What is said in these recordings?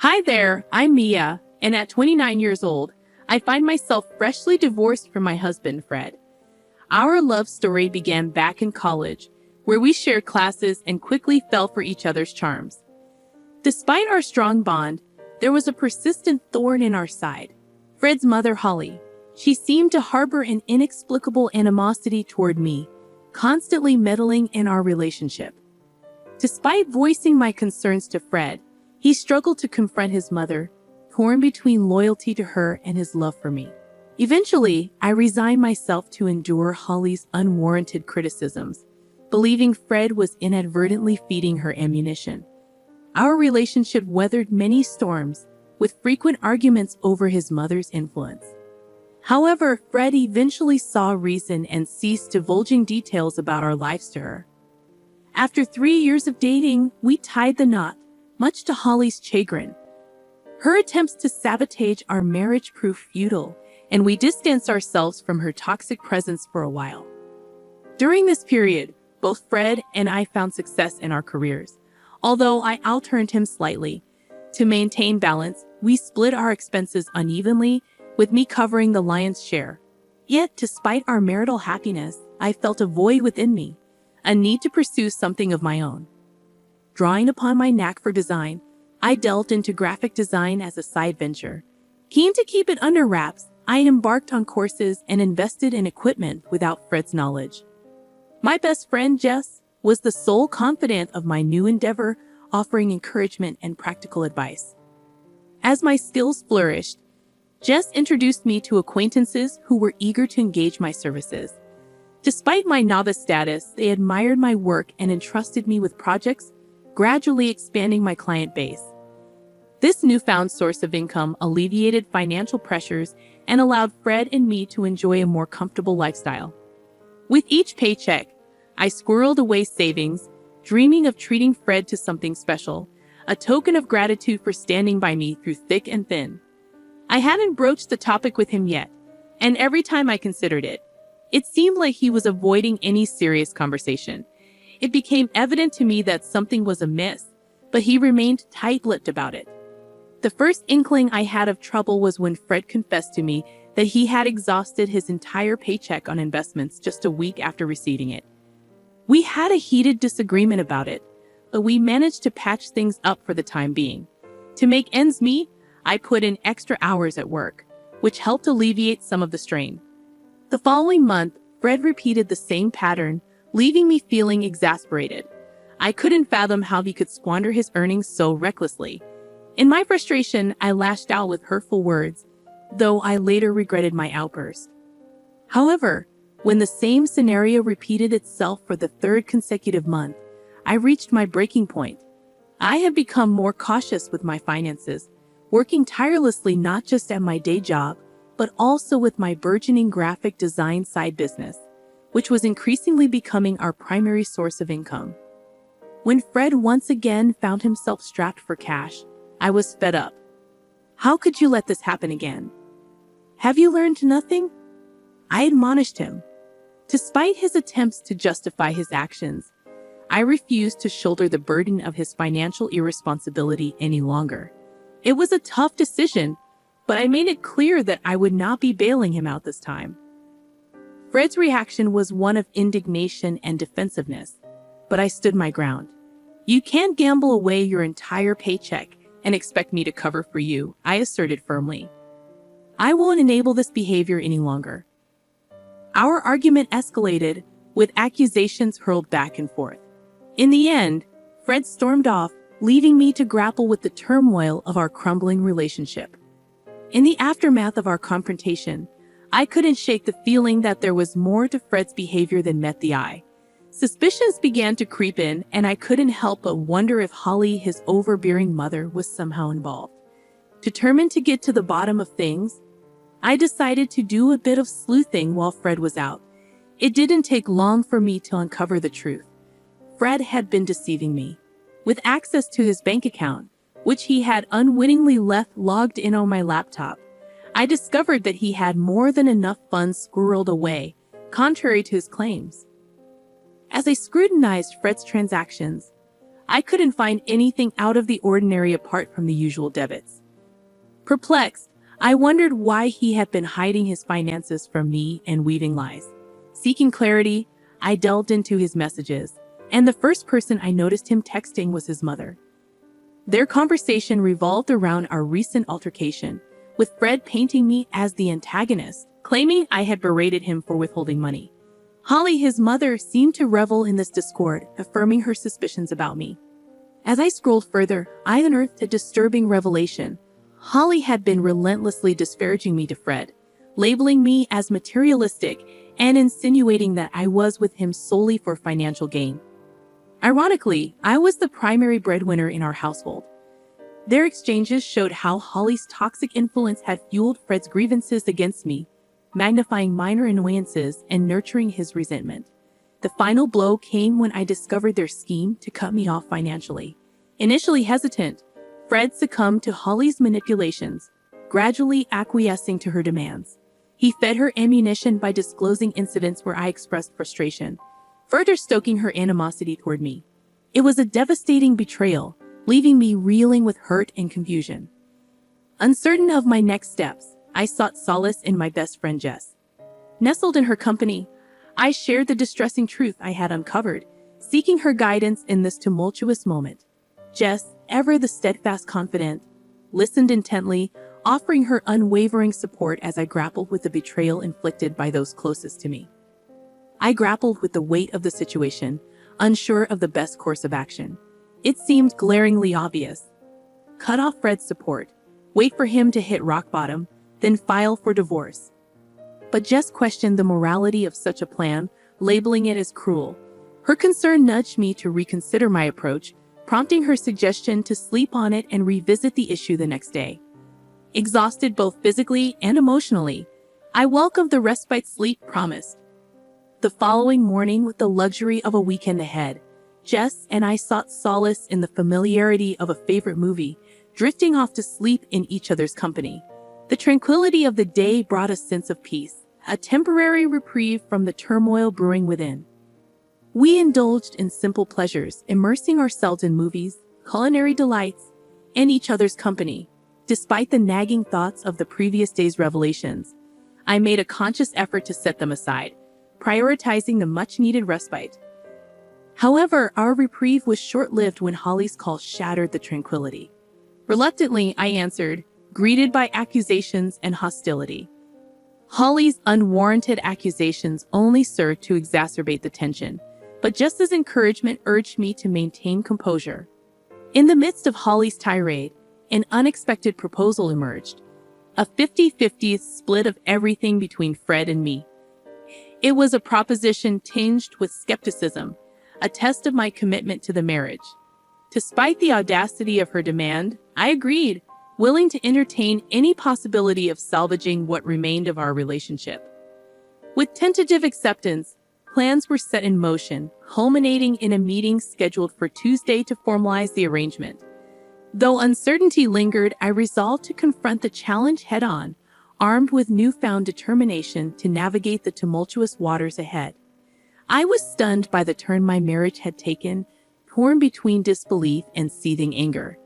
Hi there, I'm Mia, and at 29 years old, I find myself freshly divorced from my husband, Fred. Our love story began back in college, where we shared classes and quickly fell for each other's charms. Despite our strong bond, there was a persistent thorn in our side. Fred's mother, Holly. She seemed to harbor an inexplicable animosity toward me, constantly meddling in our relationship. Despite voicing my concerns to Fred, he struggled to confront his mother, torn between loyalty to her and his love for me. Eventually, I resigned myself to endure Holly's unwarranted criticisms, believing Fred was inadvertently feeding her ammunition. Our relationship weathered many storms, with frequent arguments over his mother's influence. However, Fred eventually saw reason and ceased divulging details about our lives to her. After 3 years of dating, we tied the knot, much to Holly's chagrin. Her attempts to sabotage our marriage proved futile, and we distanced ourselves from her toxic presence for a while. During this period, both Fred and I found success in our careers. Although I outearned him slightly, to maintain balance, we split our expenses unevenly, with me covering the lion's share. Yet, despite our marital happiness, I felt a void within me, a need to pursue something of my own. Drawing upon my knack for design, I delved into graphic design as a side venture. Keen to keep it under wraps, I embarked on courses and invested in equipment without Fred's knowledge. My best friend, Jess, was the sole confidant of my new endeavor, offering encouragement and practical advice. As my skills flourished, Jess introduced me to acquaintances who were eager to engage my services. Despite my novice status, they admired my work and entrusted me with projects, gradually expanding my client base. This newfound source of income alleviated financial pressures and allowed Fred and me to enjoy a more comfortable lifestyle. With each paycheck, I squirreled away savings, dreaming of treating Fred to something special, a token of gratitude for standing by me through thick and thin. I hadn't broached the topic with him yet, and every time I considered it, it seemed like he was avoiding any serious conversation. It became evident to me that something was amiss, but he remained tight-lipped about it. The first inkling I had of trouble was when Fred confessed to me that he had exhausted his entire paycheck on investments just a week after receiving it. We had a heated disagreement about it, but we managed to patch things up for the time being. To make ends meet, I put in extra hours at work, which helped alleviate some of the strain. The following month, Fred repeated the same pattern, leaving me feeling exasperated. I couldn't fathom how he could squander his earnings so recklessly. In my frustration, I lashed out with hurtful words, though I later regretted my outburst. However, when the same scenario repeated itself for the third consecutive month, I reached my breaking point. I had become more cautious with my finances, working tirelessly not just at my day job, but also with my burgeoning graphic design side business, which was increasingly becoming our primary source of income. When Fred once again found himself strapped for cash, I was fed up. How could you let this happen again? Have you learned nothing? I admonished him. Despite his attempts to justify his actions, I refused to shoulder the burden of his financial irresponsibility any longer. It was a tough decision, but I made it clear that I would not be bailing him out this time. Fred's reaction was one of indignation and defensiveness, but I stood my ground. You can't gamble away your entire paycheck and expect me to cover for you, I asserted firmly. I won't enable this behavior any longer. Our argument escalated, with accusations hurled back and forth. In the end, Fred stormed off, leaving me to grapple with the turmoil of our crumbling relationship. In the aftermath of our confrontation, I couldn't shake the feeling that there was more to Fred's behavior than met the eye. Suspicions began to creep in, and I couldn't help but wonder if Holly, his overbearing mother, was somehow involved. Determined to get to the bottom of things, I decided to do a bit of sleuthing while Fred was out. It didn't take long for me to uncover the truth. Fred had been deceiving me. With access to his bank account, which he had unwittingly left logged in on my laptop, I discovered that he had more than enough funds squirreled away, contrary to his claims. As I scrutinized Fred's transactions, I couldn't find anything out of the ordinary apart from the usual debits. Perplexed, I wondered why he had been hiding his finances from me and weaving lies. Seeking clarity, I delved into his messages, and the first person I noticed him texting was his mother. Their conversation revolved around our recent altercation, with Fred painting me as the antagonist, claiming I had berated him for withholding money. Holly, his mother, seemed to revel in this discord, affirming her suspicions about me. As I scrolled further, I unearthed a disturbing revelation. Holly had been relentlessly disparaging me to Fred, labeling me as materialistic and insinuating that I was with him solely for financial gain. Ironically, I was the primary breadwinner in our household. Their exchanges showed how Holly's toxic influence had fueled Fred's grievances against me, magnifying minor annoyances and nurturing his resentment. The final blow came when I discovered their scheme to cut me off financially. Initially hesitant, Fred succumbed to Holly's manipulations, gradually acquiescing to her demands. He fed her ammunition by disclosing incidents where I expressed frustration, further stoking her animosity toward me. It was a devastating betrayal, leaving me reeling with hurt and confusion. Uncertain of my next steps, I sought solace in my best friend Jess. Nestled in her company, I shared the distressing truth I had uncovered, seeking her guidance in this tumultuous moment. Jess, ever the steadfast confidant, listened intently, offering her unwavering support as I grappled with the betrayal inflicted by those closest to me. I grappled with the weight of the situation, unsure of the best course of action. It seemed glaringly obvious. Cut off Fred's support, wait for him to hit rock bottom, then file for divorce. But Jess questioned the morality of such a plan, labeling it as cruel. Her concern nudged me to reconsider my approach, prompting her suggestion to sleep on it and revisit the issue the next day. Exhausted both physically and emotionally, I welcomed the respite sleep promised. The following morning, with the luxury of a weekend ahead, Jess and I sought solace in the familiarity of a favorite movie, drifting off to sleep in each other's company. The tranquility of the day brought a sense of peace, a temporary reprieve from the turmoil brewing within. We indulged in simple pleasures, immersing ourselves in movies, culinary delights, and each other's company. Despite the nagging thoughts of the previous day's revelations, I made a conscious effort to set them aside, prioritizing the much-needed respite. However, our reprieve was short-lived when Holly's call shattered the tranquility. Reluctantly, I answered, greeted by accusations and hostility. Holly's unwarranted accusations only served to exacerbate the tension, but Jess's encouragement urged me to maintain composure. In the midst of Holly's tirade, an unexpected proposal emerged, a 50-50 split of everything between Fred and me. It was a proposition tinged with skepticism, a test of my commitment to the marriage. Despite the audacity of her demand, I agreed, willing to entertain any possibility of salvaging what remained of our relationship. With tentative acceptance, plans were set in motion, culminating in a meeting scheduled for Tuesday to formalize the arrangement. Though uncertainty lingered, I resolved to confront the challenge head-on, armed with newfound determination to navigate the tumultuous waters ahead. I was stunned by the turn my marriage had taken, torn between disbelief and seething anger.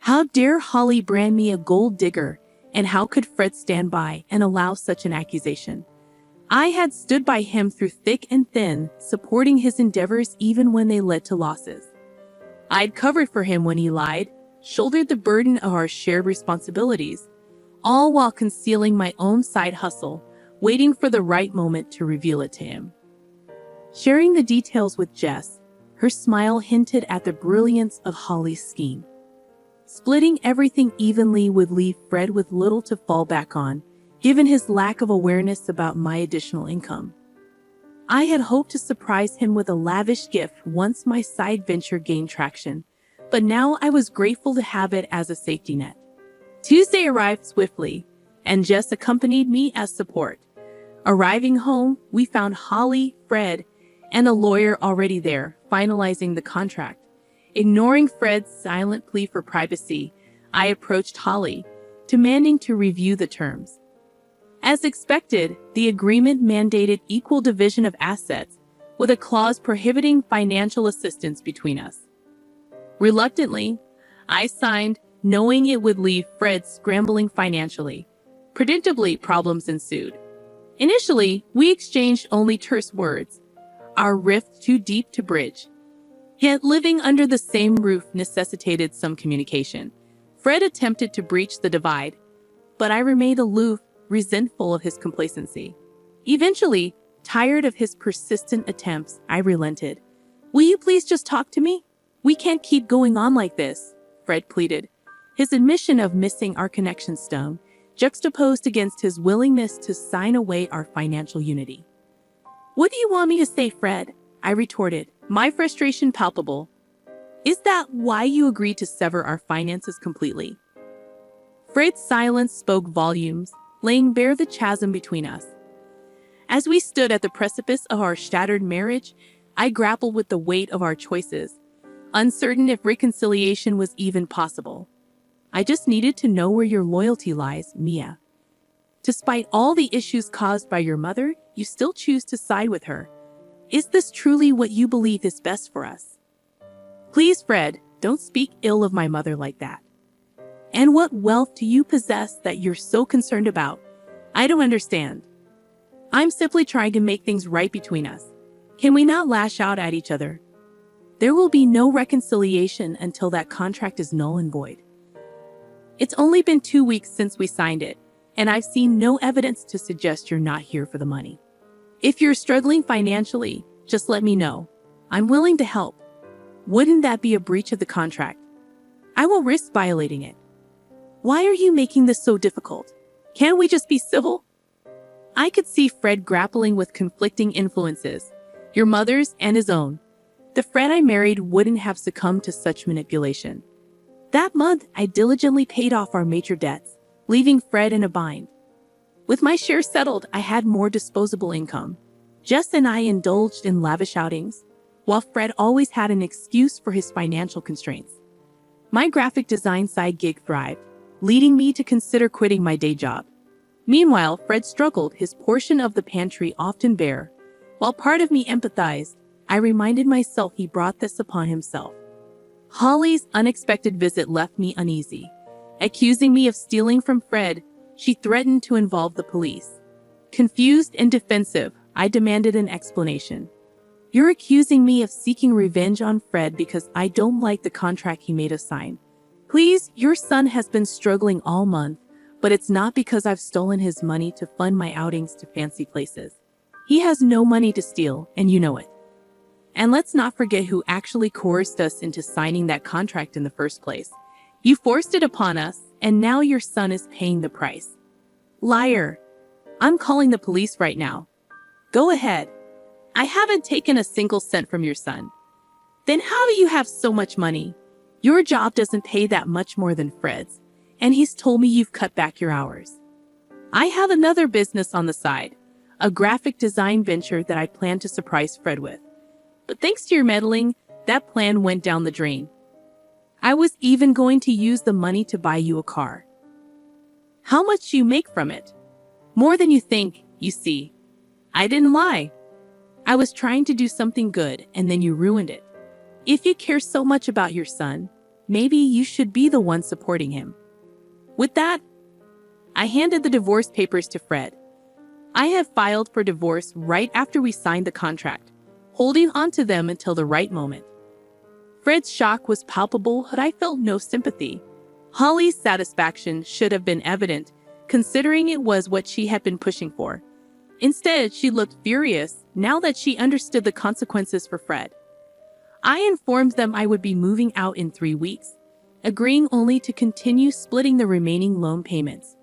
How dare Holly brand me a gold digger, and how could Fred stand by and allow such an accusation? I had stood by him through thick and thin, supporting his endeavors even when they led to losses. I'd covered for him when he lied, shouldered the burden of our shared responsibilities, all while concealing my own side hustle, waiting for the right moment to reveal it to him. Sharing the details with Jess, her smile hinted at the brilliance of Holly's scheme. Splitting everything evenly would leave Fred with little to fall back on, given his lack of awareness about my additional income. I had hoped to surprise him with a lavish gift once my side venture gained traction, but now I was grateful to have it as a safety net. Tuesday arrived swiftly, and Jess accompanied me as support. Arriving home, we found Holly, Fred, and a lawyer already there, finalizing the contract. Ignoring Fred's silent plea for privacy, I approached Holly, demanding to review the terms. As expected, the agreement mandated equal division of assets, with a clause prohibiting financial assistance between us. Reluctantly, I signed, knowing it would leave Fred scrambling financially. Predictably, problems ensued. Initially, we exchanged only terse words, our rift too deep to bridge. Yet living under the same roof necessitated some communication. Fred attempted to breach the divide, but I remained aloof, resentful of his complacency. Eventually, tired of his persistent attempts, I relented. "Will you please just talk to me? We can't keep going on like this," Fred pleaded, his admission of missing our connection stone, juxtaposed against his willingness to sign away our financial unity. "What do you want me to say, Fred?" I retorted, my frustration palpable. "Is that why you agreed to sever our finances completely?" Fred's silence spoke volumes, laying bare the chasm between us. As we stood at the precipice of our shattered marriage, I grappled with the weight of our choices, uncertain if reconciliation was even possible. "I just needed to know where your loyalty lies, Mia. Despite all the issues caused by your mother, you still choose to side with her. Is this truly what you believe is best for us?" "Please, Fred, don't speak ill of my mother like that. And what wealth do you possess that you're so concerned about? I don't understand. I'm simply trying to make things right between us. Can we not lash out at each other? There will be no reconciliation until that contract is null and void. It's only been 2 weeks since we signed it, and I've seen no evidence to suggest you're not here for the money. If you're struggling financially, just let me know. I'm willing to help. Wouldn't that be a breach of the contract? I won't risk violating it. Why are you making this so difficult? Can't we just be civil?" I could see Fred grappling with conflicting influences, your mother's and his own. The Fred I married wouldn't have succumbed to such manipulation. That month, I diligently paid off our major debts, leaving Fred in a bind. With my share settled, I had more disposable income. Jess and I indulged in lavish outings, while Fred always had an excuse for his financial constraints. My graphic design side gig thrived, leading me to consider quitting my day job. Meanwhile, Fred struggled, his portion of the pantry often bare. While part of me empathized, I reminded myself he brought this upon himself. Holly's unexpected visit left me uneasy. Accusing me of stealing from Fred, she threatened to involve the police. Confused and defensive, I demanded an explanation. "You're accusing me of seeking revenge on Fred because I don't like the contract he made us sign. Please, your son has been struggling all month, but it's not because I've stolen his money to fund my outings to fancy places. He has no money to steal, and you know it. And let's not forget who actually coerced us into signing that contract in the first place. You forced it upon us, and now your son is paying the price. Liar. I'm calling the police right now." "Go ahead. I haven't taken a single cent from your son." "Then how do you have so much money? Your job doesn't pay that much more than Fred's, and he's told me you've cut back your hours." "I have another business on the side, a graphic design venture that I plan to surprise Fred with. But thanks to your meddling, that plan went down the drain. I was even going to use the money to buy you a car." "How much do you make from it?" "More than you think, you see. I didn't lie. I was trying to do something good, and then you ruined it. If you care so much about your son, maybe you should be the one supporting him." With that, I handed the divorce papers to Fred. I had filed for divorce right after we signed the contract, holding on to them until the right moment. Fred's shock was palpable, but I felt no sympathy. Holly's satisfaction should have been evident, considering it was what she had been pushing for. Instead, she looked furious now that she understood the consequences for Fred. I informed them I would be moving out in 3 weeks, agreeing only to continue splitting the remaining loan payments.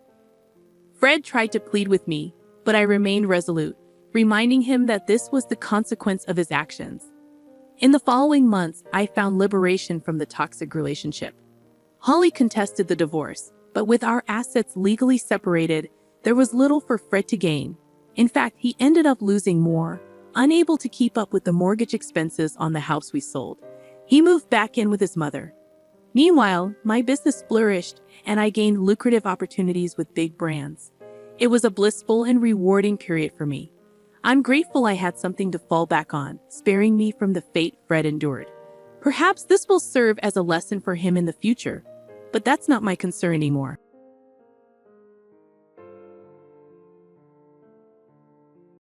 Fred tried to plead with me, but I remained resolute, reminding him that this was the consequence of his actions. In the following months, I found liberation from the toxic relationship. Holly contested the divorce, but with our assets legally separated, there was little for Fred to gain. In fact, he ended up losing more, unable to keep up with the mortgage expenses on the house we sold. He moved back in with his mother. Meanwhile, my business flourished, and I gained lucrative opportunities with big brands. It was a blissful and rewarding period for me. I'm grateful I had something to fall back on, sparing me from the fate Fred endured. Perhaps this will serve as a lesson for him in the future, but that's not my concern anymore.